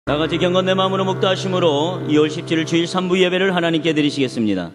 다같이 경건 내 마음으로 묵도하심으로 2월 17일 주일 3부 예배를 하나님께 드리시겠습니다.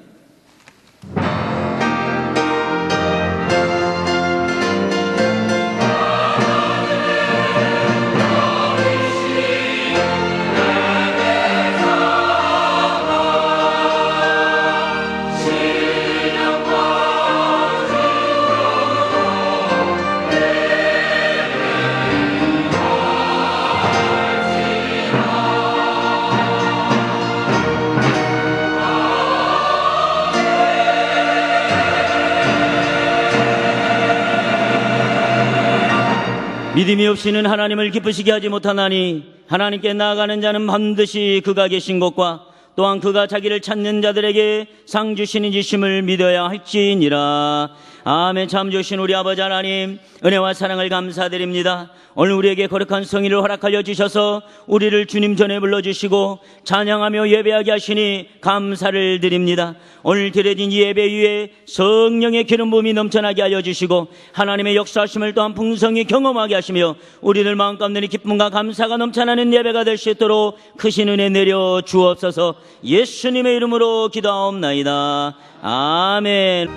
믿음이 없이는 하나님을 기쁘시게 하지 못하나니 하나님께 나아가는 자는 반드시 그가 계신 곳과 또한 그가 자기를 찾는 자들에게 상 주시는 이심을 믿어야 할지니라. 아멘. 참 주신 우리 아버지 하나님, 은혜와 사랑을 감사드립니다. 오늘 우리에게 거룩한 성의를 허락하여 주셔서 우리를 주님 전에 불러주시고 찬양하며 예배하게 하시니 감사를 드립니다. 오늘 드려진 이 예배 위에 성령의 기름 부음이 넘쳐나게 하여 주시고 하나님의 역사하심을 또한 풍성히 경험하게 하시며 우리들 마음 가운데 기쁨과 감사가 넘쳐나는 예배가 될 수 있도록 크신 은혜 내려 주옵소서. 예수님의 이름으로 기도하옵나이다. 아멘.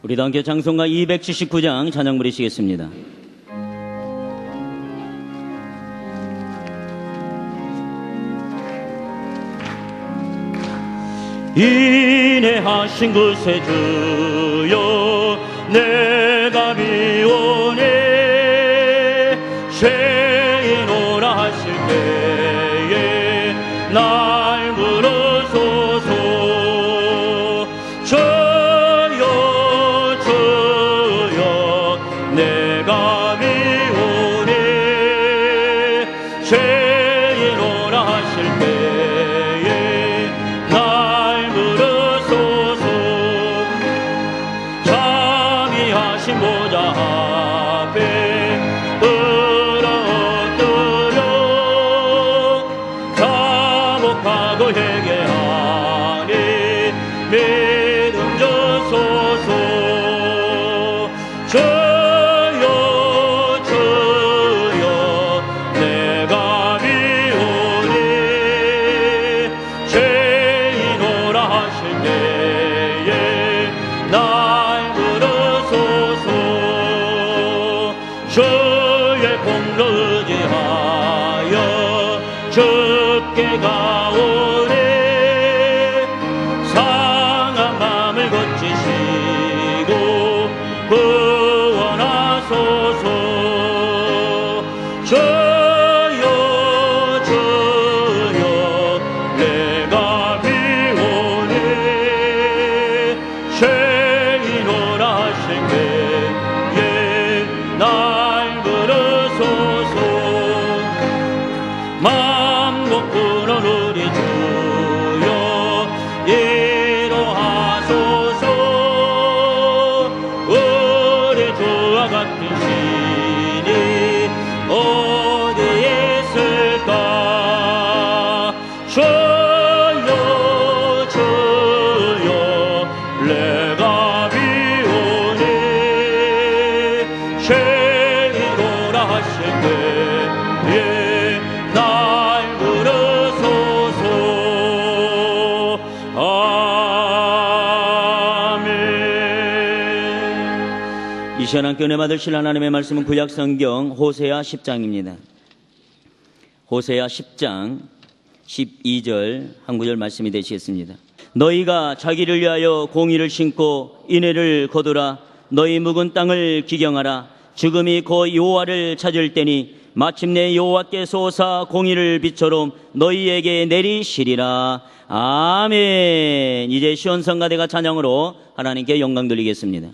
우리도 함께 찬송가 279장 찬양 부르시겠습니다. 인내하신 그새 주여 내가 미워내 죄인오라 하실 때에 날 부르소서. 저여 저여 내가 미워내 죄인오라 하실 때에 날 부르소서. 자비하신 보좌 앞에 엎드려 자복하고 회개하니 믿음 주소서. 저여 저여 내가 미워내 죄인오라 하실 때에 날 부르소서. 주의 공로 의지하여 주께 가오래 상한 마음을 고치시고 구원하소서. 저여 저여 내가 미워내 죄인오라 하실 때에 날 부르소서. 마음 고꾸는 우리 주여 이로하소서. 우리 주와 같은 신이 어디에 있을까. 저여 저여 내가 미워내 죄인오라 하실 때에 날 부르소서. 아멘. 이 시간 함께 은혜 받으실 하나님의 말씀은 구약 성경 호세아 10장입니다. 호세아 10장 12절 한 구절 말씀이 되시겠습니다. 너희가 자기를 위하여 공의를 심고 인애를 거두라. 너희 묵은 땅을 기경하라. 죽음이 곧 여호와를 찾을 때니 마침내 여호와께서 오사 공의를 빛처럼 너희에게 내리시리라. 아멘. 이제 시온성가대가 찬양으로 하나님께 영광 돌리겠습니다.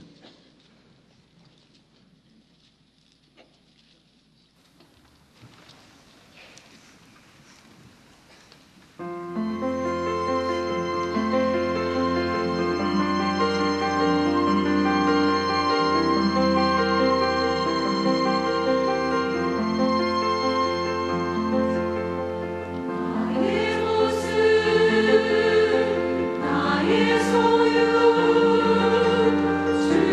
나의 소유 주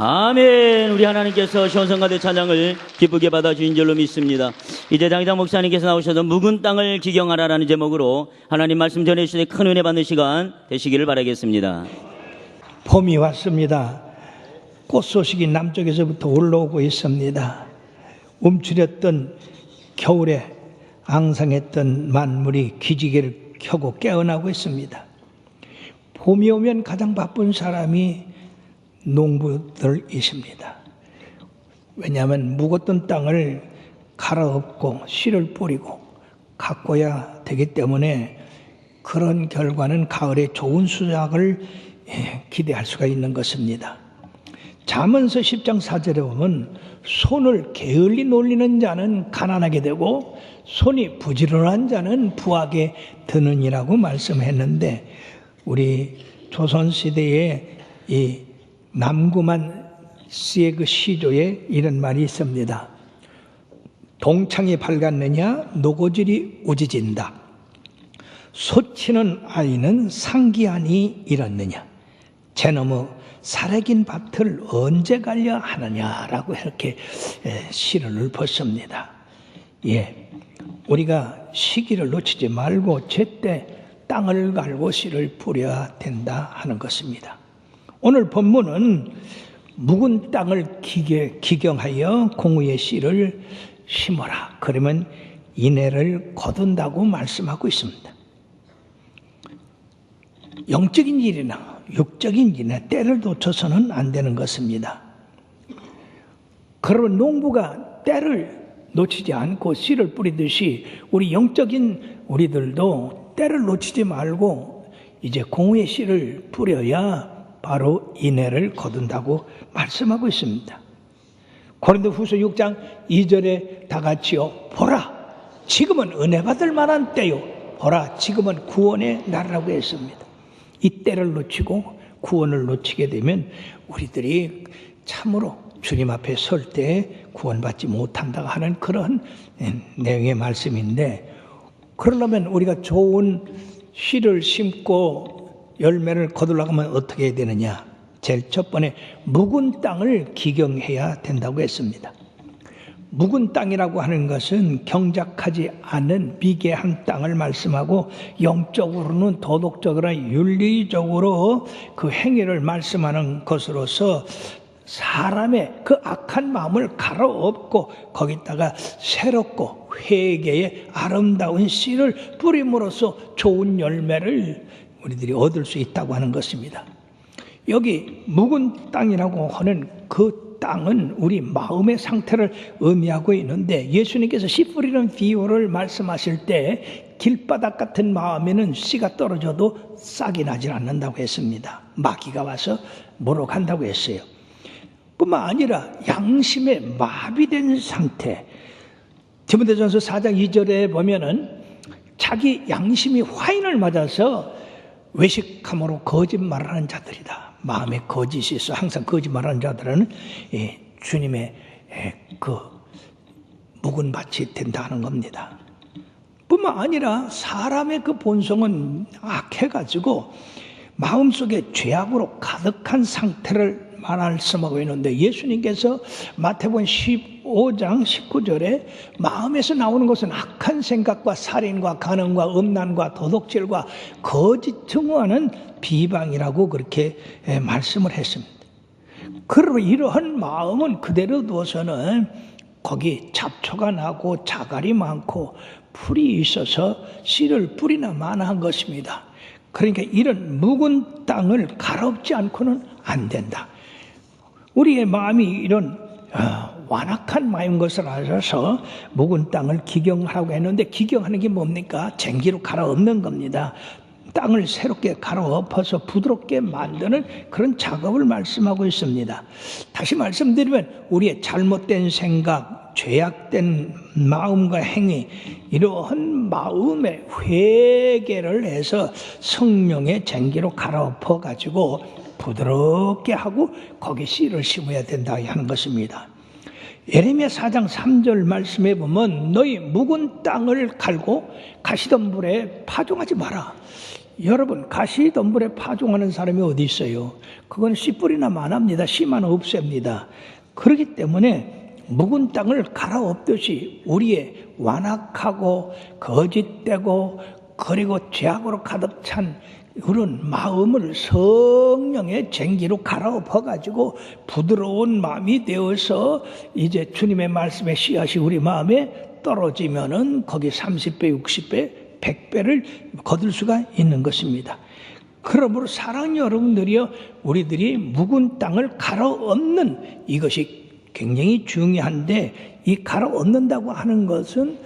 아멘. 우리 하나님께서 시온성가대 찬양을 기쁘게 받아주신 줄로 믿습니다. 이제 당장 목사님께서 나오셔서 묵은 땅을 기경하라라는 제목으로 하나님 말씀 전해주시되 큰 은혜 받는 시간 되시기를 바라겠습니다. 봄이 왔습니다. 꽃 소식이 남쪽에서부터 올라오고 있습니다. 움츠렸던 겨울에 앙상했던 만물이 기지개를 켜고 깨어나고 있습니다. 봄이 오면 가장 바쁜 사람이 농부들이십니다. 왜냐하면 묵었던 땅을 갈아엎고 씨를 뿌리고 가꿔야 되기 때문에 그런 결과는 가을에 좋은 수확을 기대할 수가 있는 것입니다. 잠언서 10장 4절에 보면 손을 게을리 놀리는 자는 가난하게 되고 손이 부지런한 자는 부하게 드느니라고 말씀했는데, 우리 조선시대에 이 남구만 씨의 그 시조에 이런 말이 있습니다. 동창이 밝았느냐 노고질이 우지진다. 소치는 아이는 상기하니 이렇느냐. 제너무 살아긴 밭을 언제 갈려 하느냐라고 이렇게 시를 읊었습니다. 우리가 시기를 놓치지 말고 제때 땅을 갈고 씨를 뿌려야 된다 하는 것입니다. 오늘 본문은 묵은 땅을 기경하여 공의의 씨를 심어라. 그러면 인해를 거둔다고 말씀하고 있습니다. 영적인 일이나 육적인 일이나 때를 놓쳐서는 안 되는 것입니다. 그러면 농부가 때를 놓치지 않고 씨를 뿌리듯이 우리 영적인 우리들도 때를 놓치지 말고 이제 공의의 씨를 뿌려야 바로 인해를 거둔다고 말씀하고 있습니다. 고린도후서 6장 2절에 다 같이요. 보라, 지금은 은혜 받을 만한 때요. 보라, 지금은 구원의 날이라고 했습니다. 이 때를 놓치고 구원을 놓치게 되면 우리들이 참으로 주님 앞에 설 때 구원받지 못한다고 하는 그런 내용의 말씀인데, 그러려면 우리가 좋은 씨를 심고 열매를 거두려고 하면 어떻게 해야 되느냐? 제일 첫 번째 묵은 땅을 기경해야 된다고 했습니다. 묵은 땅이라고 하는 것은 경작하지 않은 미개한 땅을 말씀하고, 영적으로는 도덕적으로 윤리적으로 그 행위를 말씀하는 것으로서 사람의 그 악한 마음을 갈아엎고 거기다가 새롭고 회개의 아름다운 씨를 뿌림으로써 좋은 열매를 우리들이 얻을 수 있다고 하는 것입니다. 여기 묵은 땅이라고 하는 그 땅은 우리 마음의 상태를 의미하고 있는데, 예수님께서 씨 뿌리는 비유를 말씀하실 때 길바닥 같은 마음에는 씨가 떨어져도 싹이 나질 않는다고 했습니다. 마귀가 와서 모욕한다고 했어요. 뿐만 아니라 양심에 마비된 상태, 디모데전서 4장 2절에 보면은 자기 양심이 화인을 맞아서 외식함으로 거짓말하는 자들이다. 마음에 거짓이 있어 항상 거짓말하는 자들은 주님의 그 묵은 밭이 된다는 겁니다. 뿐만 아니라 사람의 그 본성은 악해가지고 마음속에 죄악으로 가득한 상태를 말씀하고 있는데, 예수님께서 마태복음 15장 19절에 마음에서 나오는 것은 악한 생각과 살인과 간음과 음란과 도둑질과 거짓 증오하는 비방이라고 그렇게 말씀을 했습니다. 그러므로 이러한 마음은 그대로 두어서는 거기 잡초가 나고 자갈이 많고 풀이 있어서 씨를 뿌리나 마나한 것입니다. 그러니까 이런 묵은 땅을 갈아엎지 않고는 안 된다. 우리의 마음이 이런 완악한 마음인 것을 알아서 묵은 땅을 기경하라고 했는데, 기경하는 게 뭡니까? 쟁기로 갈아엎는 겁니다. 땅을 새롭게 갈아엎어서 부드럽게 만드는 그런 작업을 말씀하고 있습니다. 다시 말씀드리면 우리의 잘못된 생각, 죄악된 마음과 행위, 이러한 마음의 회개를 해서 성령의 쟁기로 갈아엎어 가지고 부드럽게 하고 거기에 씨를 심어야 된다 하는 것입니다. 예레미야 4장 3절 말씀에 보면 너희 묵은 땅을 갈고 가시덤불에 파종하지 마라. 여러분, 가시덤불에 파종하는 사람이 어디 있어요? 그건 씨뿌리나 마납니다. 씨만 없앱니다. 그렇기 때문에 묵은 땅을 갈아엎듯이 우리의 완악하고 거짓되고 그리고 죄악으로 가득 찬 그런 마음을 성령의 쟁기로 갈아엎어가지고 부드러운 마음이 되어서 이제 주님의 말씀의 씨앗이 우리 마음에 떨어지면은 거기 30배, 60배, 100배를 거둘 수가 있는 것입니다. 그러므로 사랑하는 여러분들이요, 우리들이 묵은 땅을 갈아엎는 이것이 굉장히 중요한데, 이 갈아엎는다고 하는 것은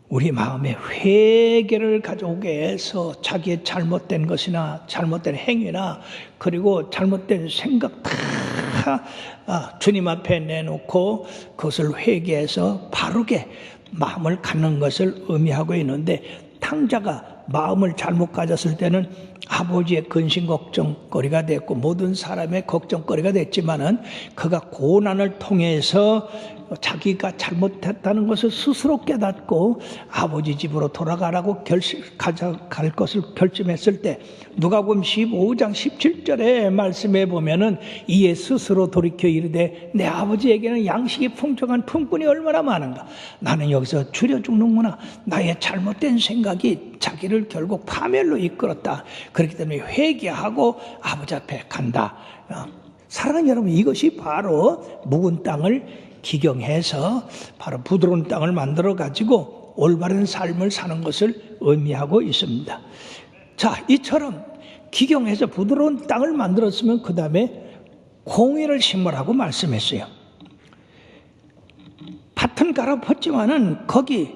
우리 마음에 회개를 가져오게 해서 자기의 잘못된 것이나 잘못된 행위나 그리고 잘못된 생각 다 주님 앞에 내놓고 그것을 회개해서 바르게 마음을 갖는 것을 의미하고 있는데, 탕자가 마음을 잘못 가졌을 때는 아버지의 근심 걱정거리가 됐고 모든 사람의 걱정거리가 됐지만은 그가 고난을 통해서 자기가 잘못했다는 것을 스스로 깨닫고 아버지 집으로 돌아가라고 갈 것을 결심했을 때, 누가복음 15장 17절의 말씀에 보면은 이에 스스로 돌이켜 이르되 내 아버지에게는 양식이 풍족한 품꾼이 얼마나 많은가, 나는 여기서 줄여 죽는구나. 나의 잘못된 생각이 자기를 결국 파멸로 이끌었다. 그렇기 때문에 회개하고 아버지 앞에 간다. 사랑하는 여러분, 이것이 바로 묵은 땅을 기경해서 바로 부드러운 땅을 만들어 가지고 올바른 삶을 사는 것을 의미하고 있습니다. 자, 이처럼 기경해서 부드러운 땅을 만들었으면 그 다음에 공의를 심으라고 말씀했어요. 밭은 갈아엎었지만은 거기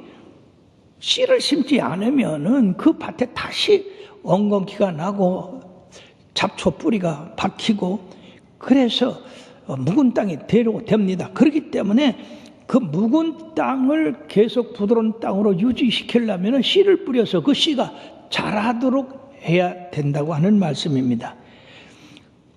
씨를 심지 않으면은 그 밭에 다시 엉겅퀴가 나고 잡초 뿌리가 박히고, 그래서 묵은 땅이 됩니다. 그렇기 때문에 그 묵은 땅을 계속 부드러운 땅으로 유지시키려면 씨를 뿌려서 그 씨가 자라도록 해야 된다고 하는 말씀입니다.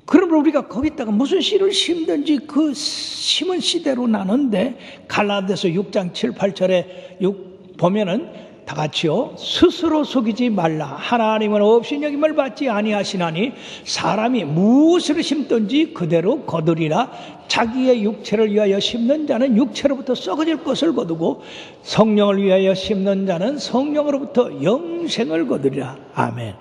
그러면 우리가 거기다가 무슨 씨를 심든지 그 심은 씨대로 나는데, 갈라디아서 6장 7, 8절에 보면은 다 같이요. 스스로 속이지 말라. 하나님은 업신여김을 받지 아니하시나니 사람이 무엇을 심든지 그대로 거두리라. 자기의 육체를 위하여 심는 자는 육체로부터 썩어질 것을 거두고 성령을 위하여 심는 자는 성령으로부터 영생을 거두리라. 아멘.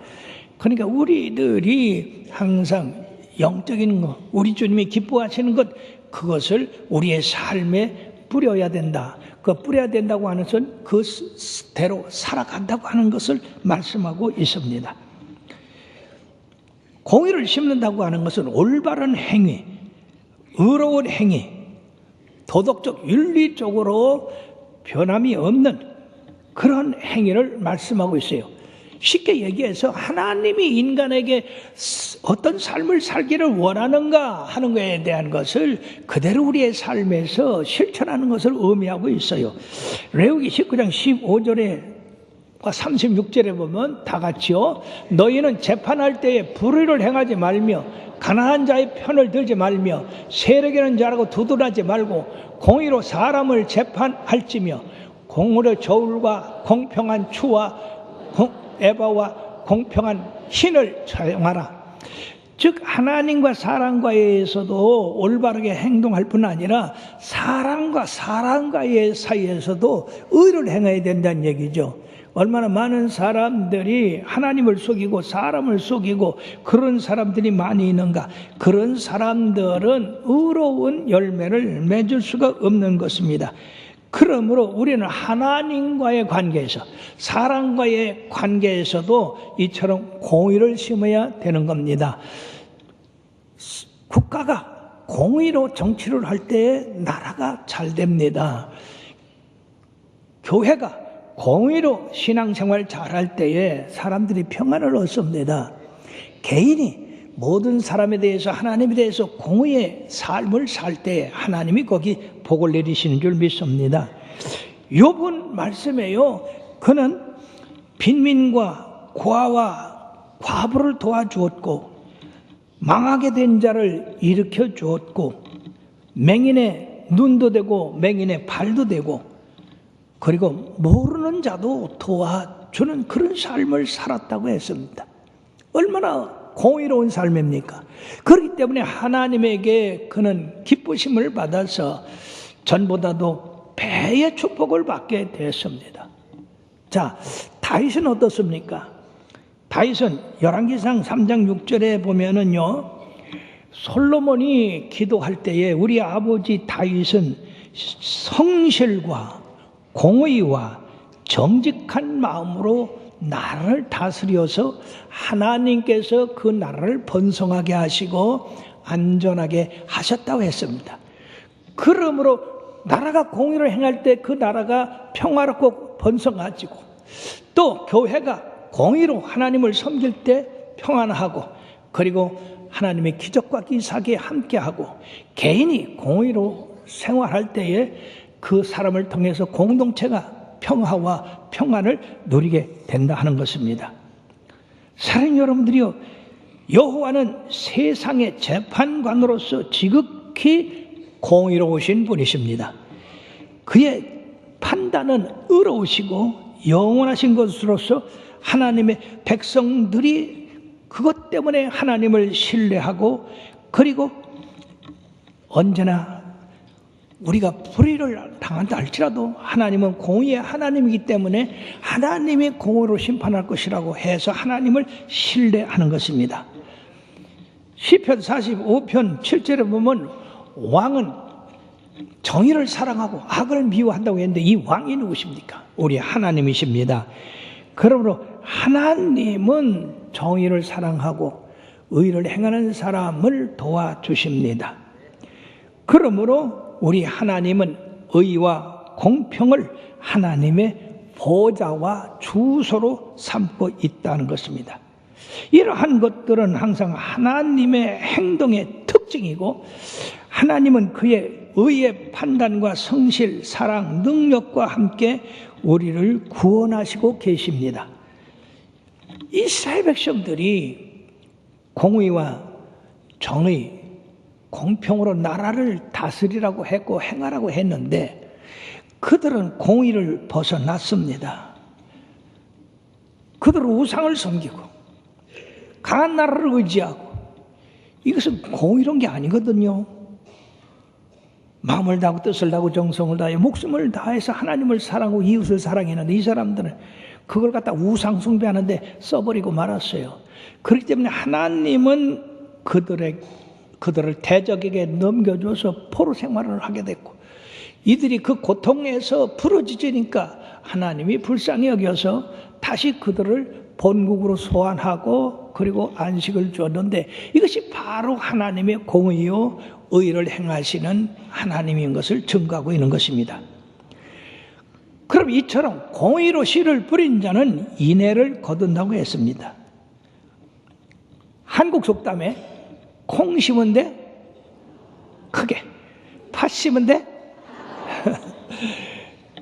그러니까 우리들이 항상 영적인 것, 우리 주님이 기뻐하시는 것, 그것을 우리의 삶에 뿌려야 된다. 그 뿌려야 된다고 하는 것은 그대로 살아간다고 하는 것을 말씀하고 있습니다. 공의를 심는다고 하는 것은 올바른 행위, 의로운 행위, 도덕적, 윤리적으로 변함이 없는 그런 행위를 말씀하고 있어요. 쉽게 얘기해서 하나님이 인간에게 어떤 삶을 살기를 원하는가 하는 것에 대한 것을 그대로 우리의 삶에서 실천하는 것을 의미하고 있어요. 레위기 19장 15절에 36절에 보면 다 같이요. 너희는 재판할 때에 불의를 행하지 말며 가난한 자의 편을 들지 말며 세력에는 자라고 두둔하지 말고 공의로 사람을 재판할지며 공의로 저울과 공평한 추와 에바와 공평한 신을 사용하라. 즉 하나님과 사람과에서도 올바르게 행동할 뿐 아니라 사람과 사람과의 사이에서도 의를 행해야 된다는 얘기죠. 얼마나 많은 사람들이 하나님을 속이고 사람을 속이고 그런 사람들이 많이 있는가. 그런 사람들은 의로운 열매를 맺을 수가 없는 것입니다. 그러므로 우리는 하나님과의 관계에서, 사람과의 관계에서도 이처럼 공의를 심어야 되는 겁니다. 국가가 공의로 정치를 할 때 나라가 잘 됩니다. 교회가 공의로 신앙생활 잘할 때에 사람들이 평안을 얻습니다. 개인이 모든 사람에 대해서, 하나님에 대해서 공의의 삶을 살 때 하나님이 거기 복을 내리시는 줄 믿습니다. 욥은 말씀에요, 그는 빈민과 고아와 과부를 도와주었고 망하게 된 자를 일으켜 주었고 맹인의 눈도 되고 맹인의 발도 되고 그리고 모르는 자도 도와주었다. 주는 그런 삶을 살았다고 했습니다. 얼마나 공의로운 삶입니까? 그렇기 때문에 하나님에게 그는 기쁘심을 받아서 전보다도 배의 축복을 받게 됐습니다. 자, 다윗은 어떻습니까? 다윗은 열왕기상 3장 6절에 보면은요, 솔로몬이 기도할 때에 우리 아버지 다윗은 성실과 공의와 정직한 마음으로 나라를 다스려서 하나님께서 그 나라를 번성하게 하시고 안전하게 하셨다고 했습니다. 그러므로 나라가 공의를 행할 때 그 나라가 평화롭고 번성하지고, 또 교회가 공의로 하나님을 섬길 때 평안하고, 그리고 하나님의 기적과 기사에 함께하고, 개인이 공의로 생활할 때에 그 사람을 통해서 공동체가 평화와 평안을 누리게 된다 하는 것입니다. 사랑하는 여러분들이요, 여호와는 세상의 재판관으로서 지극히 공의로우신 분이십니다. 그의 판단은 의로우시고 영원하신 것으로서 하나님의 백성들이 그것 때문에 하나님을 신뢰하고, 그리고 언제나 우리가 불의를 당한다 할지라도 하나님은 공의의 하나님이기 때문에 하나님이 공의로 심판할 것이라고 해서 하나님을 신뢰하는 것입니다. 시편 45편 7절에 보면 왕은 정의를 사랑하고 악을 미워한다고 했는데, 이 왕이 누구십니까? 우리 하나님이십니다. 그러므로 하나님은 정의를 사랑하고 의를 행하는 사람을 도와주십니다. 그러므로 우리 하나님은 의와 공평을 하나님의 보좌와 주소로 삼고 있다는 것입니다. 이러한 것들은 항상 하나님의 행동의 특징이고, 하나님은 그의 의의 판단과 성실, 사랑, 능력과 함께 우리를 구원하시고 계십니다. 이스라엘 백성들이 공의와 정의, 공평으로 나라를 다스리라고 했고 행하라고 했는데, 그들은 공의를 벗어났습니다. 그들은 우상을 섬기고 강한 나라를 의지하고, 이것은 공의로운 게 아니거든요. 마음을 다하고 뜻을 다하고 정성을 다해 목숨을 다해서 하나님을 사랑하고 이웃을 사랑했는데, 이 사람들은 그걸 갖다 우상 숭배하는데 써버리고 말았어요. 그렇기 때문에 하나님은 그들을 대적에게 넘겨줘서 포로 생활을 하게 됐고, 이들이 그 고통에서 부러지니까 하나님이 불쌍히 여겨서 다시 그들을 본국으로 소환하고, 그리고 안식을 줬는데, 이것이 바로 하나님의 공의요 의를 행하시는 하나님인 것을 증거하고 있는 것입니다. 그럼 이처럼 공의로 씨를 뿌린 자는 인애를 거둔다고 했습니다. 한국 속담에 콩 심은 데 크게, 팥 심은 데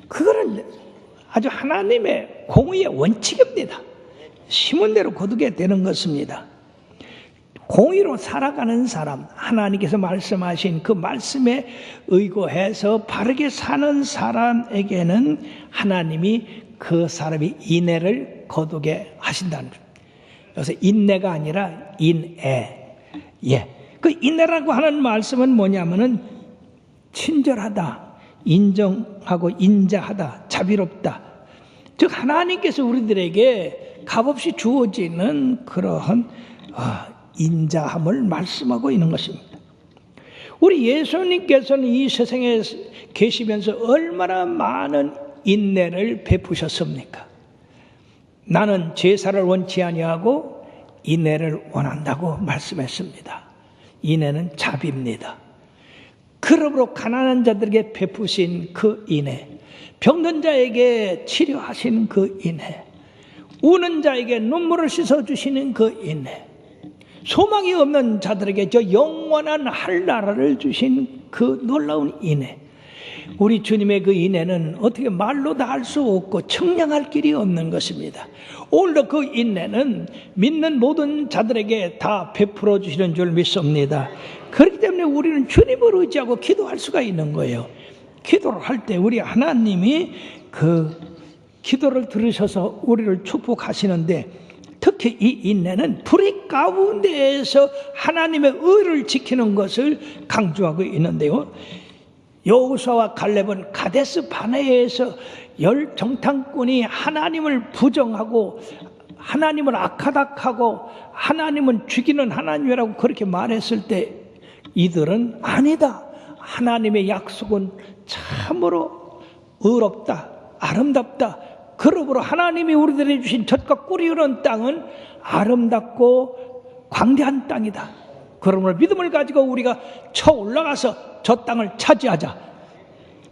그거는 아주 하나님의 공의의 원칙입니다. 심은 대로 거두게 되는 것입니다. 공의로 살아가는 사람, 하나님께서 말씀하신 그 말씀에 의거해서 바르게 사는 사람에게는 하나님이 그 사람이 인애를 거두게 하신다는 거예요. 그래서 인내가 아니라 인애. 그 인애라고 하는 말씀은 뭐냐면은 친절하다, 인정하고 인자하다, 자비롭다. 즉 하나님께서 우리들에게 값없이 주어지는 그러한 인자함을 말씀하고 있는 것입니다. 우리 예수님께서는 이 세상에 계시면서 얼마나 많은 인내를 베푸셨습니까? 나는 제사를 원치 아니하고 인애를 원한다고 말씀했습니다. 인애는 자비입니다. 그러므로 가난한 자들에게 베푸신 그 인애, 병든 자에게 치료하신 그 인애, 우는 자에게 눈물을 씻어주시는 그 인애, 소망이 없는 자들에게 저 영원한 할나라를 주신 그 놀라운 인애, 우리 주님의 그 인애는 어떻게 말로 다 할 수 없고 청량할 길이 없는 것입니다. 오늘도 그 인애는 믿는 모든 자들에게 다 베풀어 주시는 줄 믿습니다. 그렇기 때문에 우리는 주님을 의지하고 기도할 수가 있는 거예요. 기도를 할 때 우리 하나님이 그 기도를 들으셔서 우리를 축복하시는데, 특히 이 인내는 불의 가운데에서 하나님의 의를 지키는 것을 강조하고 있는데요. 여호수아와 갈렙은 가데스 바네아에서 10정탐꾼이 하나님을 부정하고 하나님을 악하다하고 하나님은 죽이는 하나님이라고 그렇게 말했을 때 이들은 아니다, 하나님의 약속은 참으로 의롭다, 아름답다, 그러므로 하나님이 우리들에게 주신 젖과 꿀이 흐르는 땅은 아름답고 광대한 땅이다, 그러므로 믿음을 가지고 우리가 쳐 올라가서 저 땅을 차지하자,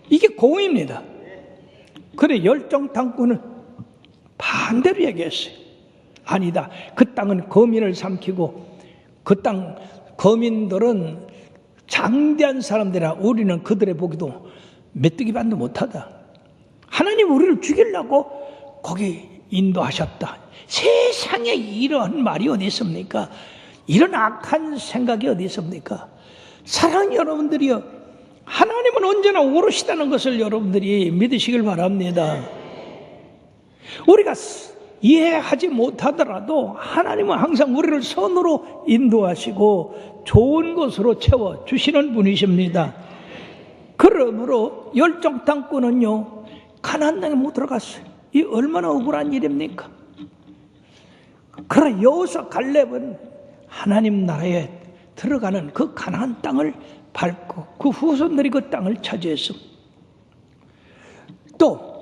이게 공의입니다. 그래 열정탐꾼은 반대로 얘기했어요. 아니다, 그 땅은 거민을 삼키고 그 땅 거민들은 장대한 사람들이라 우리는 그들의 보기도 메뚜기 반도 못하다. 하나님 우리를 죽이려고 거기 인도하셨다. 세상에 이런 말이 어디 있습니까? 이런 악한 생각이 어디 있습니까? 사랑하는 여러분들이요, 하나님은 언제나 오르시다는 것을 여러분들이 믿으시길 바랍니다. 우리가 이해하지 못하더라도 하나님은 항상 우리를 선으로 인도하시고 좋은 것으로 채워주시는 분이십니다. 그러므로 열정탐꾼은요 가나안 땅에 못 들어갔어요. 이 얼마나 억울한 일입니까? 그러나 여호수아 갈렙은 하나님 나라에 들어가는 그 가나안 땅을 밟고 그 후손들이 그 땅을 차지했습니다. 또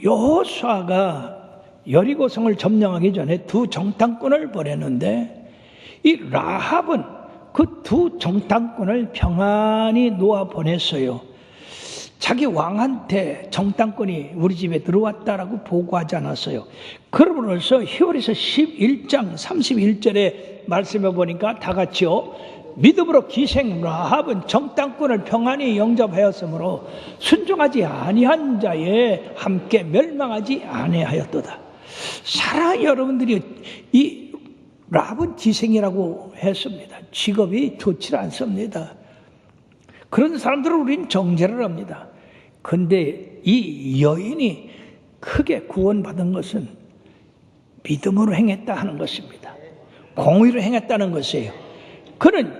여호수아가 여리고성을 점령하기 전에 두 정탐꾼을 보냈는데 이 라합은 그 두 정탐꾼을 평안히 놓아 보냈어요. 자기 왕한테 정탐꾼이 우리 집에 들어왔다라고 보고하지 않았어요. 그러므로서 히브리서 11장 31절에 말씀해 보니까 다 같이요, 믿음으로 기생 라합은 정탐꾼을 평안히 영접하였으므로 순종하지 아니한 자에 함께 멸망하지 아니하였도다. 사랑하는 여러분들이, 이 라합은 기생이라고 했습니다. 직업이 좋지 않습니다. 그런 사람들을 우리는 정죄를 합니다. 그런데 이 여인이 크게 구원받은 것은 믿음으로 행했다 하는 것입니다. 공의로 행했다는 것이에요. 그는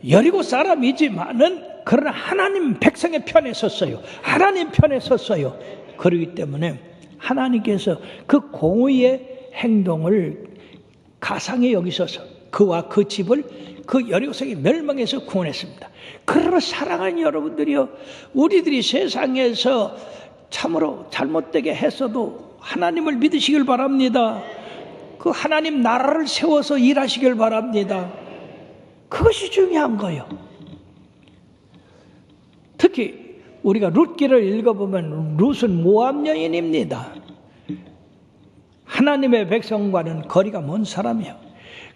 여리고 사람이지만은 그러나 하나님 백성의 편에 섰어요. 하나님 편에 섰어요. 그렇기 때문에 하나님께서 그 공의의 행동을 가상히 여기셔서 그와 그 집을 그 여리고성이 멸망해서 구원했습니다. 그러나 사랑하는 여러분들이요, 우리들이 세상에서 참으로 잘못되게 했어도 하나님을 믿으시길 바랍니다. 그 하나님 나라를 세워서 일하시길 바랍니다. 그것이 중요한 거예요. 특히 우리가 룻기를 읽어보면 룻은 모압 여인입니다. 하나님의 백성과는 거리가 먼 사람이에요.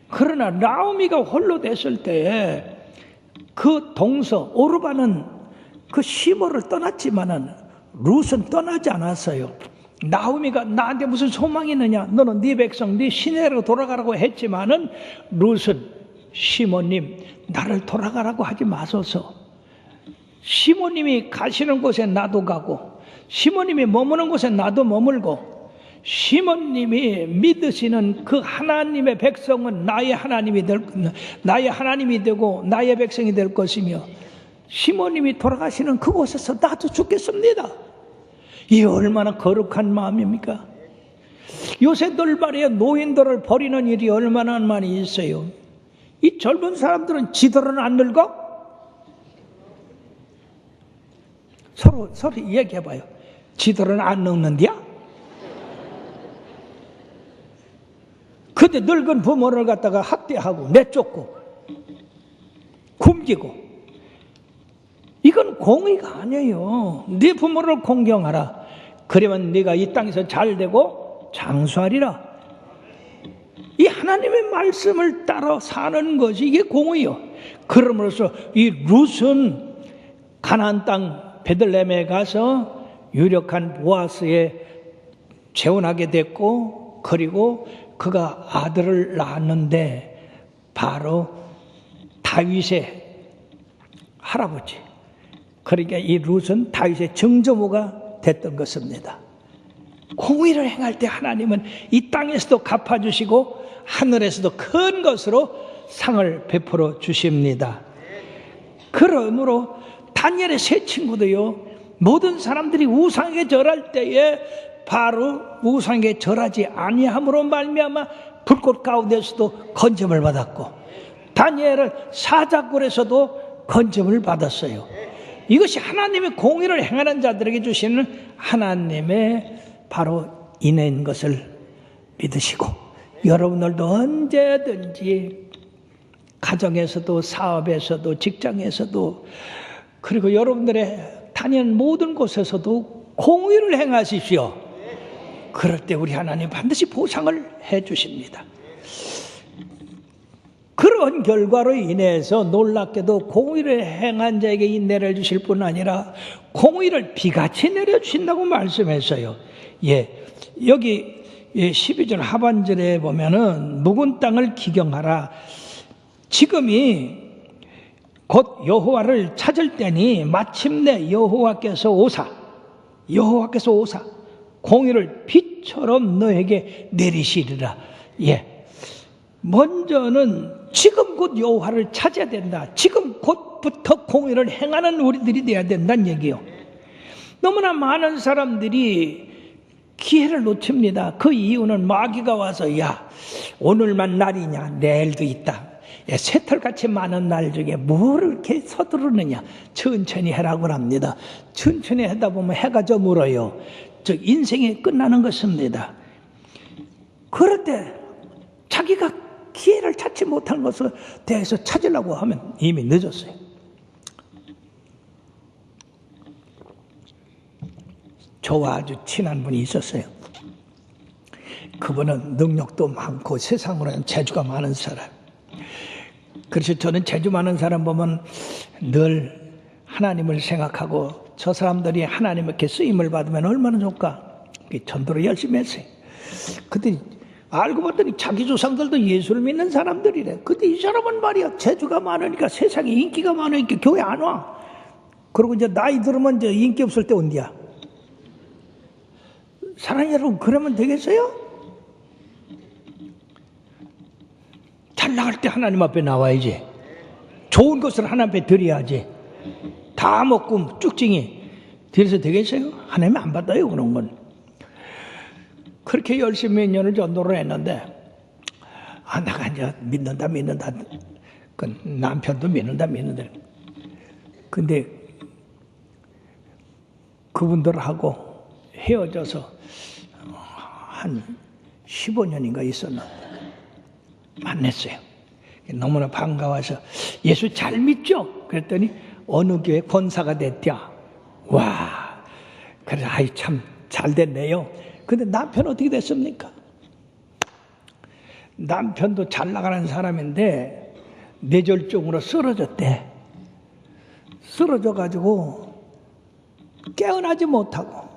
그러나 나오미가 홀로 됐을 때 그 동서 오르바는 그 시모를 떠났지만은 룻은 떠나지 않았어요. 나오미가 나한테 무슨 소망이 있느냐, 너는 네 백성 네 시내로 돌아가라고 했지만은 룻은 시모님 나를 돌아가라고 하지 마소서, 시모님이 가시는 곳에 나도 가고 시모님이 머무는 곳에 나도 머물고 시모님이 믿으시는 그 하나님의 백성은 나의 하나님이 되고 나의 백성이 될 것이며 시모님이 돌아가시는 그곳에서 나도 죽겠습니다. 이 얼마나 거룩한 마음입니까? 요새 널발에 노인들을 버리는 일이 얼마나 많이 있어요. 이 젊은 사람들은 지들은 안 늙어? 서로 얘기해봐요. 지들은 안 늙는디야? 근데 늙은 부모를 갖다가 학대하고 내쫓고 굶기고, 이건 공의가 아니에요. 네 부모를 공경하라. 그러면 네가 이 땅에서 잘 되고 장수하리라. 이 하나님의 말씀을 따라 사는 것이 이게 공의요. 그러므로서 이 룻은 가나안 땅 베들레헴에 가서 유력한 보아스에 재혼하게 됐고, 그리고 그가 아들을 낳았는데 바로 다윗의 할아버지, 그러니까 이 룻은 다윗의 증조모가 됐던 것입니다. 공의를 행할 때 하나님은 이 땅에서도 갚아주시고 하늘에서도 큰 것으로 상을 베풀어 주십니다. 그러므로 다니엘의 세 친구도요, 모든 사람들이 우상에게 절할 때에 바로 우상에게 절하지 아니함으로 말미암아 불꽃 가운데서도 건짐을 받았고, 다니엘은 사자굴에서도 건짐을 받았어요. 이것이 하나님의 공의를 행하는 자들에게 주시는 하나님의 바로 인해인 것을 믿으시고, 여러분들도 언제든지 가정에서도 사업에서도 직장에서도 그리고 여러분들의 다니는 모든 곳에서도 공의를 행하십시오. 그럴 때 우리 하나님 반드시 보상을 해 주십니다. 그런 결과로 인해서 놀랍게도 공의를 행한 자에게 인내를 주실 뿐 아니라 공의를 비같이 내려주신다고 말씀했어요. 여기 12절 하반절에 보면은 묵은 땅을 기경하라. 지금이 곧 여호와를 찾을 때니 마침내 여호와께서 오사 공의를 빛처럼 너에게 내리시리라. 먼저는 지금 곧 여호와를 찾아야 된다. 지금 곧부터 공의를 행하는 우리들이 돼야 된다는 얘기예요. 너무나 많은 사람들이 기회를 놓칩니다. 그 이유는 마귀가 와서 야, 오늘만 날이냐, 내일도 있다. 새털같이 많은 날 중에 뭘 이렇게 서두르느냐, 천천히 해라고 합니다. 천천히 하다 보면 해가 저물어요. 즉 인생이 끝나는 것입니다. 그럴 때 자기가 기회를 찾지 못한 것에 대해서 찾으려고 하면 이미 늦었어요. 저와 아주 친한 분이 있었어요. 그분은 능력도 많고 세상으로는 재주가 많은 사람. 그래서 저는 재주 많은 사람 보면 늘 하나님을 생각하고 저 사람들이 하나님께 쓰임을 받으면 얼마나 좋을까, 전도를 열심히 했어요. 그때 알고 봤더니 자기 조상들도 예수를 믿는 사람들이래. 근데 이 사람은 말이야, 재주가 많으니까, 세상에 인기가 많으니까 교회 안 와. 그리고 이제 나이 들으면 이제 인기 없을 때 온디야. 사랑하는 여러분, 그러면 되겠어요? 잘 나갈 때 하나님 앞에 나와야지. 좋은 것을 하나님 앞에 드려야지. 다 먹고 쭉증이 드려서 되겠어요? 하나님 안 받아요, 그런 건. 그렇게 열심히 몇 년을 전도를 했는데, 내가 이제 믿는다. 그 남편도 믿는다. 근데 그분들하고 헤어져서 한 15년인가 있었는데 만났어요. 너무나 반가워서 예수 잘 믿죠? 그랬더니 어느 교회 권사가 됐냐. 와, 그래, 참 잘 됐네요. 근데 남편 어떻게 됐습니까? 남편도 잘 나가는 사람인데 뇌졸중으로 쓰러졌대. 쓰러져가지고 깨어나지 못하고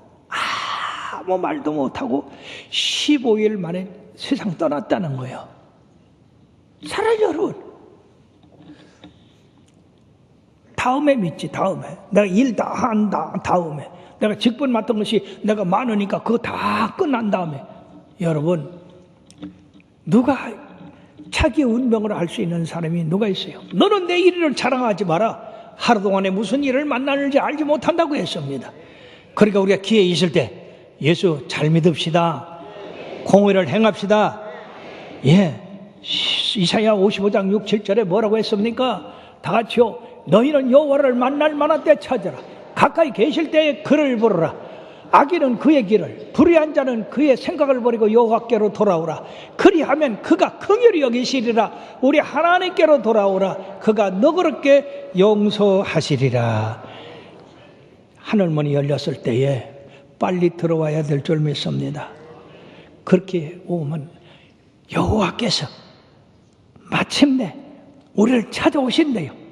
아무 말도 못하고 15일 만에 세상 떠났다는 거예요. 사랑하는 여러분, 다음에 믿지. 다음에 내가 일 다 한다. 다음에 내가 직분 맡은 것이 내가 많으니까 그거 다 끝난 다음에. 여러분, 누가 자기 운명으로 할 수 있는 사람이 누가 있어요? 너는 내 일을 자랑하지 마라. 하루 동안에 무슨 일을 만나는지 알지 못한다고 했습니다. 그러니까 우리가 기회 있을 때 예수 잘 믿읍시다. 공의를 행합시다. 이사야 55장 6, 7절에 뭐라고 했습니까? 다 같이요. 너희는 여호와를 만날 만한 때 찾아라. 가까이 계실 때에 그를 부르라. 악인은 그의 길을, 불의한 자는 그의 생각을 버리고 여호와께로 돌아오라. 그리하면 그가 긍휼히 여기시리라. 우리 하나님께로 돌아오라. 그가 너그럽게 용서하시리라. 하늘문이 열렸을 때에 빨리 들어와야 될 줄 믿습니다. 그렇게 오면 여호와께서 마침내 우리를 찾아오신대요.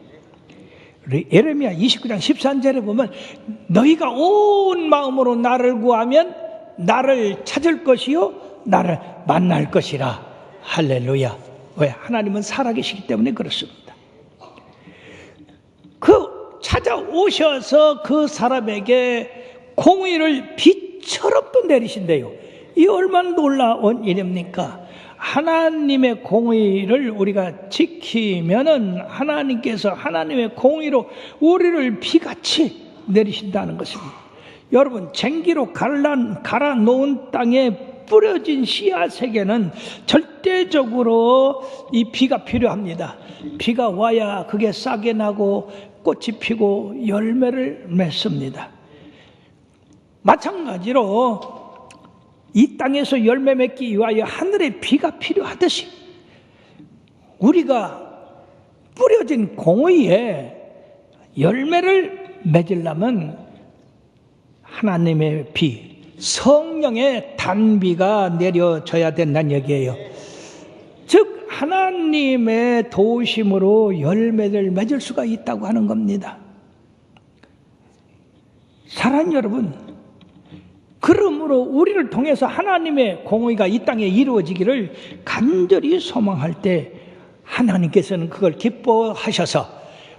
예레미야 29장 13절에 보면 너희가 온 마음으로 나를 구하면 나를 찾을 것이요 나를 만날 것이라. 할렐루야. 왜? 하나님은 살아계시기 때문에 그렇습니다. 그 찾아오셔서 그 사람에게 공의를 빛 주님처럼 또 내리신대요. 이 얼마나 놀라운 일입니까? 하나님의 공의를 우리가 지키면은 하나님께서 하나님의 공의로 우리를 비같이 내리신다는 것입니다. 여러분, 쟁기로 갈아 놓은 땅에 뿌려진 씨앗에게는 절대적으로 이 비가 필요합니다. 비가 와야 그게 싹이 나고 꽃이 피고 열매를 맺습니다. 마찬가지로 이 땅에서 열매 맺기 위하여 하늘의 비가 필요하듯이 우리가 뿌려진 공의에 열매를 맺으려면 하나님의 비, 성령의 단비가 내려져야 된다는 얘기예요. 즉 하나님의 도우심으로 열매를 맺을 수가 있다고 하는 겁니다. 사랑하는 여러분, 그러므로 우리를 통해서 하나님의 공의가 이 땅에 이루어지기를 간절히 소망할 때 하나님께서는 그걸 기뻐하셔서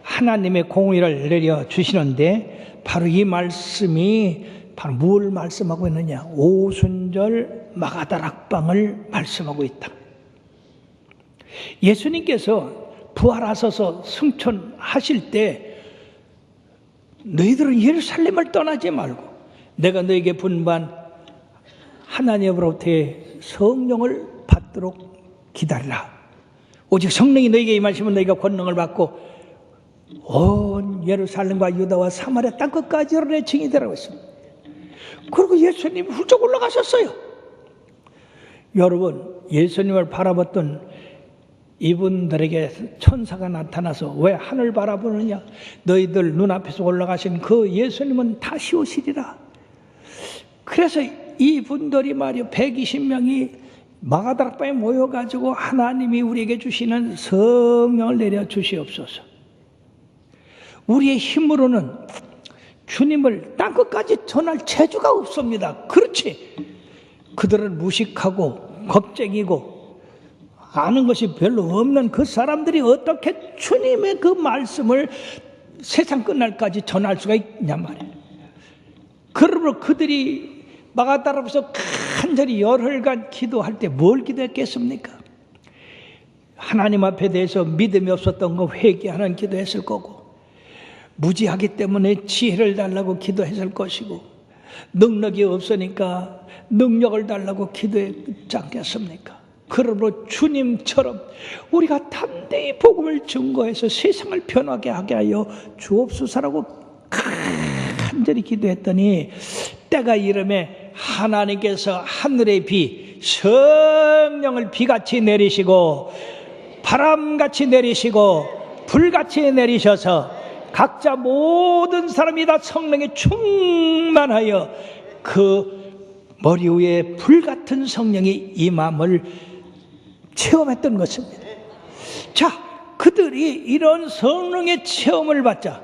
하나님의 공의를 내려주시는데, 바로 이 말씀이 바로 뭘 말씀하고 있느냐? 오순절 마가다락방을 말씀하고 있다. 예수님께서 부활하셔서 승천하실 때 너희들은 예루살렘을 떠나지 말고 내가 너에게 분부한 하나님으로부터의 성령을 받도록 기다리라. 오직 성령이 너에게 임하시면 너희가 권능을 받고 온 예루살렘과 유다와 사마리아 땅끝까지 내 증인이 되라고 했습니다. 그리고 예수님이 훌쩍 올라가셨어요. 여러분, 예수님을 바라봤던 이분들에게 천사가 나타나서 왜 하늘 바라보느냐? 너희들 눈앞에서 올라가신 그 예수님은 다시 오시리라. 그래서 이분들이 말이요, 120명이 마가다락방에 모여가지고 하나님이 우리에게 주시는 성령을 내려주시옵소서. 우리의 힘으로는 주님을 땅끝까지 전할 재주가 없습니다. 그렇지. 그들은 무식하고 겁쟁이고 아는 것이 별로 없는 그 사람들이 어떻게 주님의 그 말씀을 세상 끝날까지 전할 수가 있냐 말이에요. 그러므로 그들이 마가다락에서 간절히 열흘간 기도할 때 뭘 기도했겠습니까? 하나님 앞에 대해서 믿음이 없었던 거 회개하는 기도했을 거고, 무지하기 때문에 지혜를 달라고 기도했을 것이고, 능력이 없으니까 능력을 달라고 기도했지 않겠습니까? 그러므로 주님처럼 우리가 담대히 복음을 증거해서 세상을 변하게 하게 하여 주옵소서라고 간절히 기도했더니, 때가 이름에 하나님께서 하늘의 비, 성령을 비같이 내리시고 바람같이 내리시고 불같이 내리셔서 각자 모든 사람이 다 성령에 충만하여 그 머리 위에 불같은 성령이 임함을 체험했던 것입니다. 자, 그들이 이런 성령의 체험을 받자,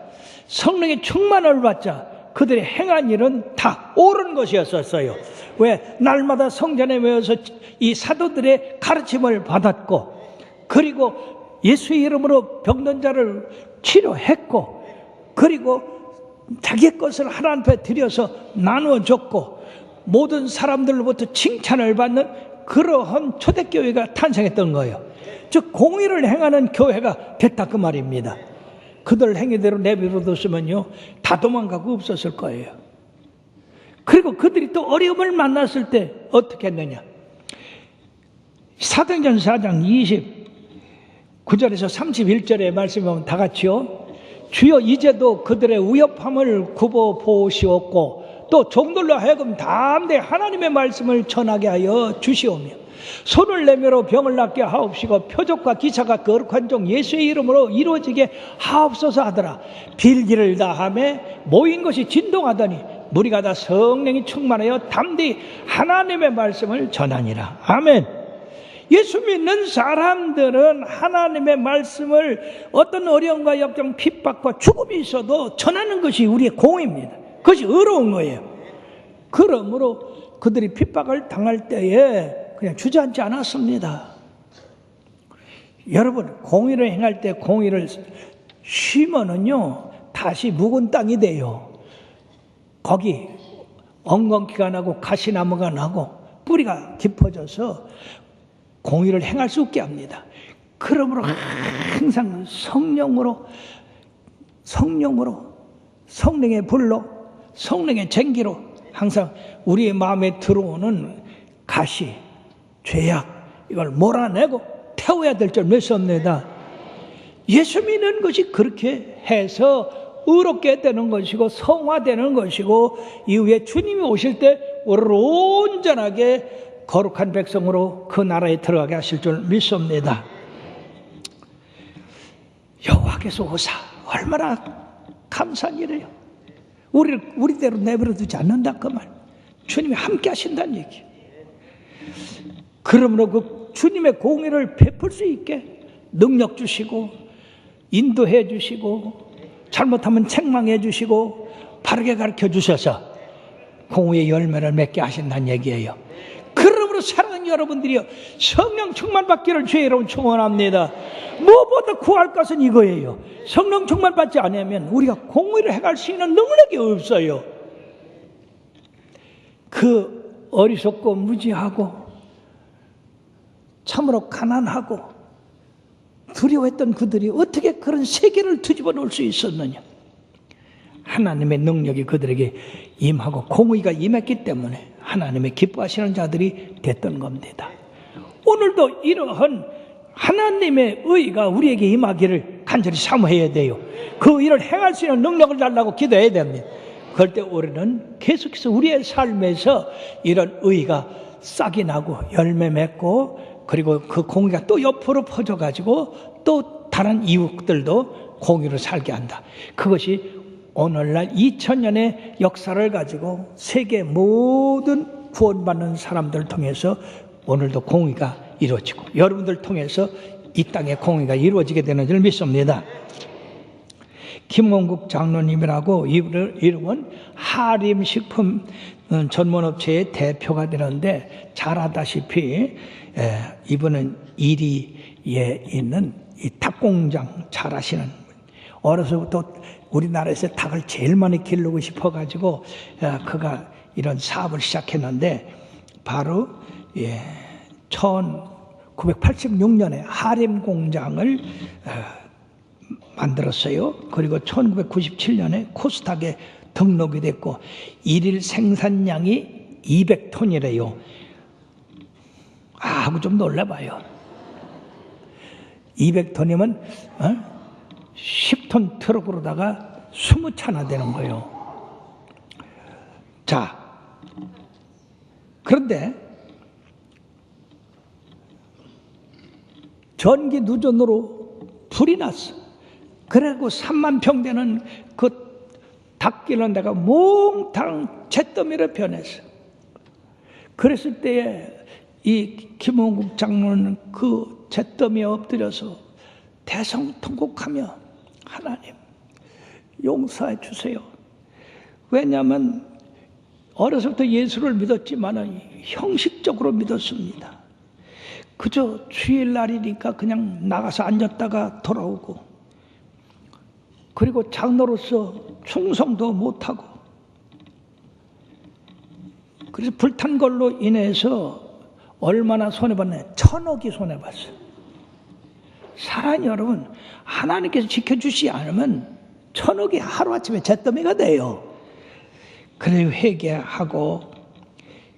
성령의 충만을 받자 그들이 행한 일은 다 옳은 것이었어요. 왜? 날마다 성전에 모여서 이 사도들의 가르침을 받았고, 그리고 예수의 이름으로 병든 자를 치료했고, 그리고 자기의 것을 하나님 앞에 드려서 나누어줬고, 모든 사람들로부터 칭찬을 받는 그러한 초대교회가 탄생했던 거예요. 즉 공의를 행하는 교회가 됐다 그 말입니다. 그들 행위대로 내버려뒀으면요 다 도망가고 없었을 거예요. 그리고 그들이 또 어려움을 만났을 때 어떻게 했느냐? 사도행전 4장 29절에서 31절의 말씀을 보면 다 같이요, 주여 이제도 그들의 위협함을 굽어 보시옵고 또 종들로 하여금 담대히 하나님의 말씀을 전하게 하여 주시오며 손을 내밀어 병을 낫게 하옵시고 표적과 기사가 거룩한 종 예수의 이름으로 이루어지게 하옵소서 하더라. 빌기를 다하며 모인 것이 진동하더니 무리가 다 성령이 충만하여 담대히 하나님의 말씀을 전하니라. 아멘. 예수 믿는 사람들은 하나님의 말씀을 어떤 어려움과 역경, 핍박과 죽음이 있어도 전하는 것이 우리의 공입니다. 그것이 의로운 거예요. 그러므로 그들이 핍박을 당할 때에 그냥 주저앉지 않았습니다. 여러분, 공의를 행할 때 공의를 쉬면은요 다시 묵은 땅이 돼요. 거기 엉겅퀴가 나고 가시나무가 나고 뿌리가 깊어져서 공의를 행할 수 없게 합니다. 그러므로 항상 성령의 불로, 성령의 쟁기로 항상 우리의 마음에 들어오는 가시, 죄악 이걸 몰아내고 태워야 될 줄 믿습니다. 예수 믿는 것이 그렇게 해서 의롭게 되는 것이고 성화되는 것이고 이후에 주님이 오실 때 우리를 온전하게 거룩한 백성으로 그 나라에 들어가게 하실 줄 믿습니다. 여호와께서 오사 얼마나 감사한 일이에요. 우리를 우리대로 내버려 두지 않는다 그 말. 주님이 함께 하신다는 얘기예요. 그러므로 그 주님의 공의를 베풀 수 있게 능력 주시고 인도해 주시고 잘못하면 책망해 주시고 바르게 가르쳐 주셔서 공의의 열매를 맺게 하신다는 얘기예요. 그러므로 사랑하는 여러분들이요, 성령 충만 받기를 주의 이름으로 축원합니다. 무엇보다 구할 것은 이거예요. 성령 충만 받지 않으면 우리가 공의를 행할 수 있는 능력이 없어요. 그 어리석고 무지하고 참으로 가난하고 두려워했던 그들이 어떻게 그런 세계를 뒤집어 놓을 수 있었느냐. 하나님의 능력이 그들에게 임하고 공의가 임했기 때문에 하나님의 기뻐하시는 자들이 됐던 겁니다. 오늘도 이러한 하나님의 의가 우리에게 임하기를 간절히 사모해야 돼요. 그 일을 행할 수 있는 능력을 달라고 기도해야 됩니다. 그럴 때 우리는 계속해서 우리의 삶에서 이런 의가 싹이 나고 열매 맺고, 그리고 그 공의가 또 옆으로 퍼져가지고 또 다른 이웃들도 공의로 살게 한다. 그것이 오늘날 2000년의 역사를 가지고 세계 모든 구원받는 사람들을 통해서 오늘도 공의가 이루어지고 여러분들 통해서 이 땅에 공의가 이루어지게 되는 줄 믿습니다. 김원국 장로님이라고 이름은 하림식품 전문업체의 대표가 되는데, 잘 아다시피 이분은 이리에 있는 이 닭공장 잘 하시는, 어려서부터 우리나라에서 닭을 제일 많이 기르고 싶어가지고 그가 이런 사업을 시작했는데, 바로 1986년에 하림 공장을 만들었어요. 그리고 1997년에 코스닥에 등록이 됐고 일일 생산량이 200톤이래요. 하고 좀 놀라봐요. 200톤이면 10톤 트럭으로다가 20차나 되는 거예요. 자, 그런데 전기 누전으로 불이 났어. 그리고 3만 평 되는 그 닭 기르는 데가 몽땅 잿더미로 변했어. 그랬을 때에 이 김원국 장로는 그 잿더미에 엎드려서 대성통곡하며, 하나님 용서해 주세요. 왜냐하면 어려서부터 예수를 믿었지만 형식적으로 믿었습니다. 그저 주일날이니까 그냥 나가서 앉았다가 돌아오고, 그리고 장로로서 충성도 못하고, 그래서 불탄 걸로 인해서 얼마나 손해봤네. 1000억이 손해봤어요. 사랑하는 여러분, 하나님께서 지켜주시지 않으면 1000억이 하루아침에 잿더미가 돼요. 그래서 회개하고,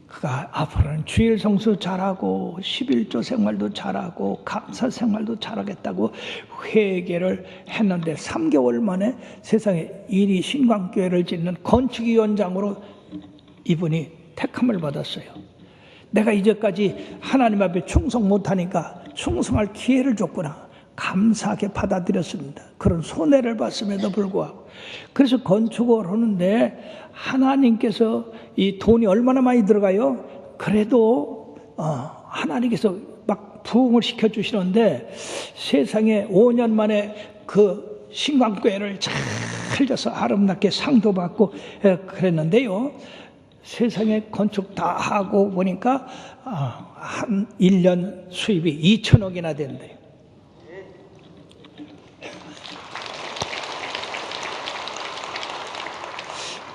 그가 앞으로는 주일 성수 잘하고 11조 생활도 잘하고 감사 생활도 잘하겠다고 회개를 했는데 3개월 만에 세상에 이리 신광교회를 짓는 건축위원장으로 이분이 택함을 받았어요. 내가 이제까지 하나님 앞에 충성 못하니까 충성할 기회를 줬구나. 감사하게 받아들였습니다. 그런 손해를 봤음에도 불구하고. 그래서 건축을 하는데 하나님께서 이 돈이 얼마나 많이 들어가요? 그래도 하나님께서 막 부흥을 시켜주시는데, 세상에 5년 만에 그 신광교회를 잘 져서 아름답게 상도 받고 그랬는데요. 세상에 건축 다 하고 보니까 한 1년 수입이 2천억이나 된대요.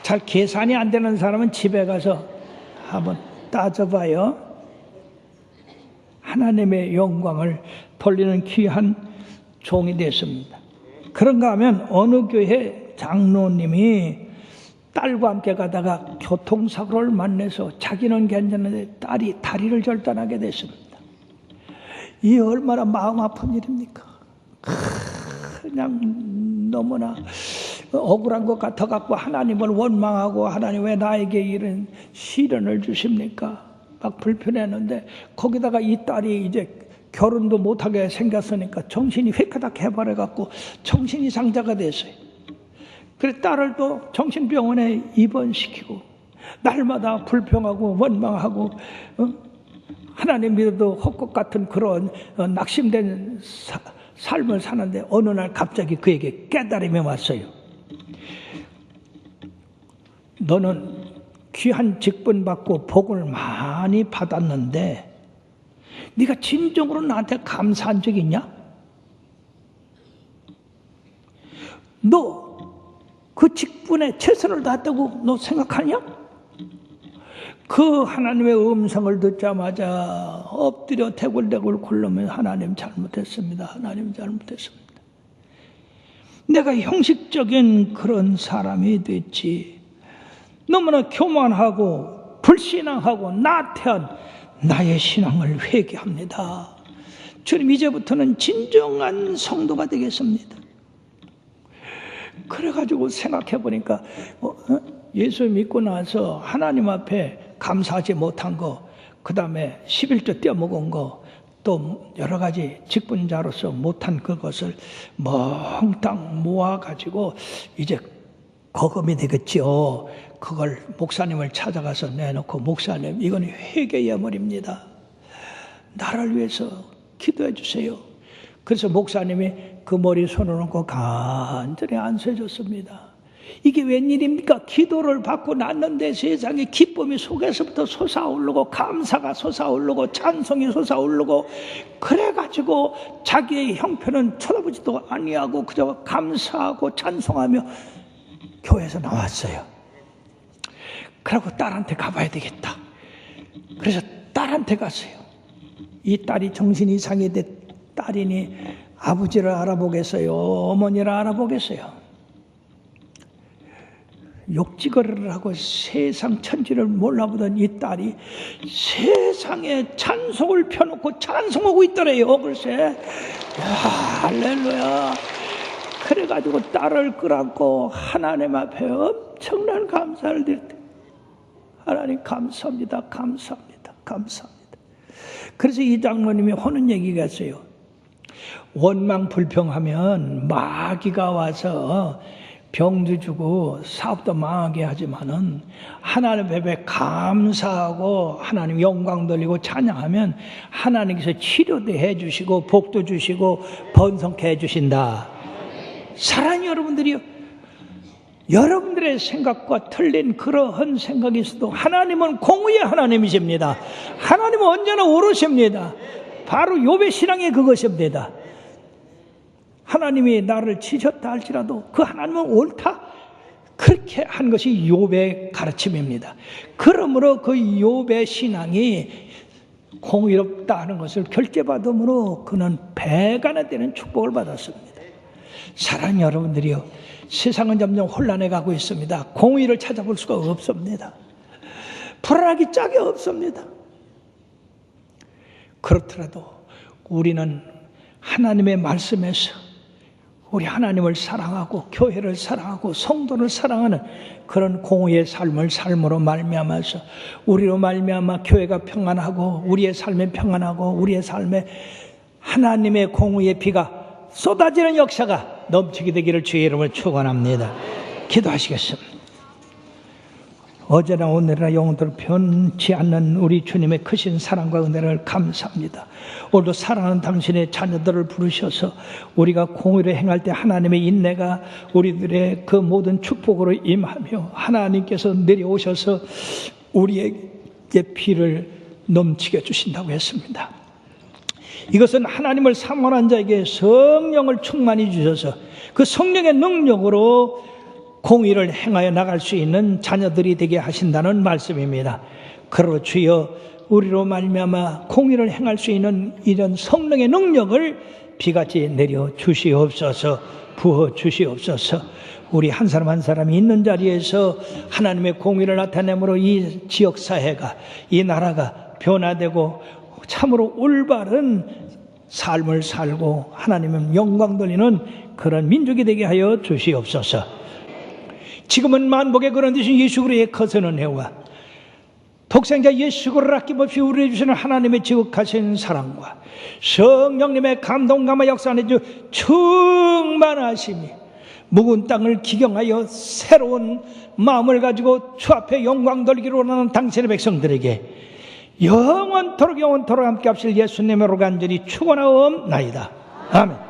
잘 계산이 안 되는 사람은 집에 가서 한번 따져봐요. 하나님의 영광을 돌리는 귀한 종이 됐습니다. 그런가 하면 어느 교회 장로님이 딸과 함께 가다가 교통사고를 만나서 자기는 괜찮은데 딸이 다리를 절단하게 됐습니다. 이 얼마나 마음 아픈 일입니까? 그냥 너무나 억울한 것 같아갖고 하나님을 원망하고, 하나님 왜 나에게 이런 시련을 주십니까? 막 불편했는데, 거기다가 이 딸이 이제 결혼도 못하게 생겼으니까 정신이 휘가닥 해버려갖고 정신이상자가 됐어요. 그래서 딸을 또 정신병원에 입원시키고 날마다 불평하고 원망하고 하나님 믿어도 헛것 같은 그런 낙심된 삶을 사는데, 어느 날 갑자기 그에게 깨달음이 왔어요. 너는 귀한 직분 받고 복을 많이 받았는데 네가 진정으로 나한테 감사한 적 있냐? 너 그 직분에 최선을 다했다고 너 생각하냐? 그 하나님의 음성을 듣자마자 엎드려 대굴대굴 굴르며 하나님 잘못했습니다. 하나님 잘못했습니다. 내가 형식적인 그런 사람이 됐지. 너무나 교만하고 불신앙하고 나태한 나의 신앙을 회개합니다. 주님, 이제부터는 진정한 성도가 되겠습니다. 그래가지고 생각해 보니까 예수 믿고 나서 하나님 앞에 감사하지 못한 거, 그 다음에 11조 떼어먹은 거, 또 여러 가지 직분자로서 못한 그것을 몽땅 모아가지고 이제 거금이 되겠죠. 그걸 목사님을 찾아가서 내놓고, 목사님, 이건 회개의 예물입니다. 나를 위해서 기도해 주세요. 그래서 목사님이 그 머리에 손을 얹고 간절히 안수해 줬습니다. 이게 웬일입니까? 기도를 받고 났는데 세상에 기쁨이 속에서부터 솟아오르고, 감사가 솟아오르고, 찬송이 솟아오르고, 그래가지고 자기의 형편은 쳐다보지도 아니하고 그저 감사하고 찬송하며 교회에서 나왔어요. 그러고 딸한테 가봐야 되겠다. 그래서 딸한테 갔어요. 이 딸이 정신이 이상이 돼 딸이니 아버지를 알아보겠어요? 어머니를 알아보겠어요? 욕지거리를 하고 세상 천지를 몰라보던 이 딸이 세상에 찬송을 펴놓고 찬송하고 있더래요. 글쎄, 할렐루야. 그래가지고 딸을 끌어안고 하나님 앞에 엄청난 감사를 드릴 때, 하나님 감사합니다, 감사합니다, 감사합니다. 그래서 이 장로님이 하는 얘기가 있어요. 원망 불평하면 마귀가 와서 병도 주고 사업도 망하게 하지만은 하나님 앞에 감사하고 하나님 영광 돌리고 찬양하면 하나님께서 치료도 해주시고 복도 주시고 번성케 해주신다. 사랑하는 여러분들이요, 여러분들의 생각과 틀린 그러한 생각이 있어도 하나님은 공의의 하나님이십니다. 하나님은 언제나 오르십니다. 바로 욥의 신앙이 그것입니다. 하나님이 나를 치셨다 할지라도 그 하나님은 옳다, 그렇게 한 것이 욥의 가르침입니다. 그러므로 그 욥의 신앙이 공의롭다 하는 것을 결제받음으로 그는 배가 되는 축복을 받았습니다. 사랑하는 여러분들이요, 세상은 점점 혼란해 가고 있습니다. 공의를 찾아볼 수가 없습니다. 불안하기 짝이 없습니다. 그렇더라도 우리는 하나님의 말씀에서 우리 하나님을 사랑하고 교회를 사랑하고 성도를 사랑하는 그런 공의의 삶을 삶으로 말미암아서 우리로 말미암아 교회가 평안하고 우리의 삶이 평안하고 우리의 삶에 하나님의 공의의 비가 쏟아지는 역사가 넘치게 되기를 주의 이름으로 축원합니다. 기도하시겠습니다. 어제나 오늘이나 영원토록 변치 않는 우리 주님의 크신 사랑과 은혜를 감사합니다. 오늘도 사랑하는 당신의 자녀들을 부르셔서 우리가 공의를 행할 때 하나님의 인내가 우리들의 그 모든 축복으로 임하며 하나님께서 내려오셔서 우리에게 피를 넘치게 주신다고 했습니다. 이것은 하나님을 사모하는 자에게 성령을 충만히 주셔서 그 성령의 능력으로 공의를 행하여 나갈 수 있는 자녀들이 되게 하신다는 말씀입니다. 그러므로 주여 우리로 말미암아 공의를 행할 수 있는 이런 성령의 능력을 비같이 내려 주시옵소서. 부어 주시옵소서. 우리 한 사람 한 사람이 있는 자리에서 하나님의 공의를 나타내므로 이 지역사회가, 이 나라가 변화되고 참으로 올바른 삶을 살고 하나님의 영광 돌리는 그런 민족이 되게 하여 주시옵소서. 지금은 만복의 그런 되신 예수 그리스도의 거선 은혜와 독생자 예수 그리스도를 아낌없이 우리에게 주시는 하나님의 지극하신 사랑과 성령님의 감동감화 역사 안에 주 충만하심이 묵은 땅을 기경하여 새로운 마음을 가지고 주 앞에 영광 돌리기로 원하는 당신의 백성들에게 영원토록 함께 합실 예수님으로 간절히 축원하옵나이다. 아멘.